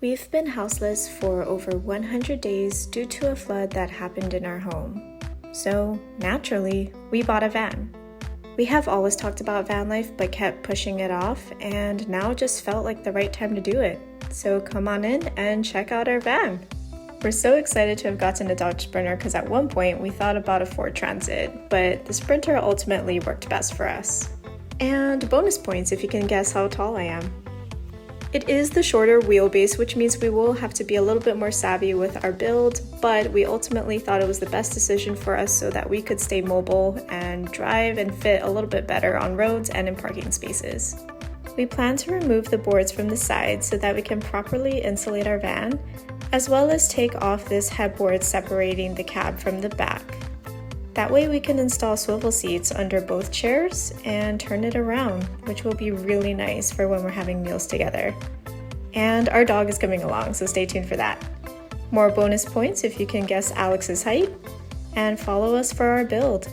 We've been houseless for over 100 days due to a flood that happened in our home. So, naturally, we bought a van. We have always talked about van life but kept pushing it off, and now it just felt like the right time to do it. So come on in and check out our van. We're so excited to have gotten a Dodge Sprinter because at one point we thought about a Ford Transit, but the Sprinter ultimately worked best for us. And bonus points if you can guess how tall I am. It is the shorter wheelbase, which means we will have to be a little bit more savvy with our build, but we ultimately thought it was the best decision for us so that we could stay mobile and drive and fit a little bit better on roads and in parking spaces. We plan to remove the boards from the side so that we can properly insulate our van, as well as take off this headboard separating the cab from the back. That way we can install swivel seats under both chairs and turn it around, which will be really nice for when we're having meals together. And our dog is coming along, so stay tuned for that. More bonus points if you can guess Alex's height, and follow us for our build.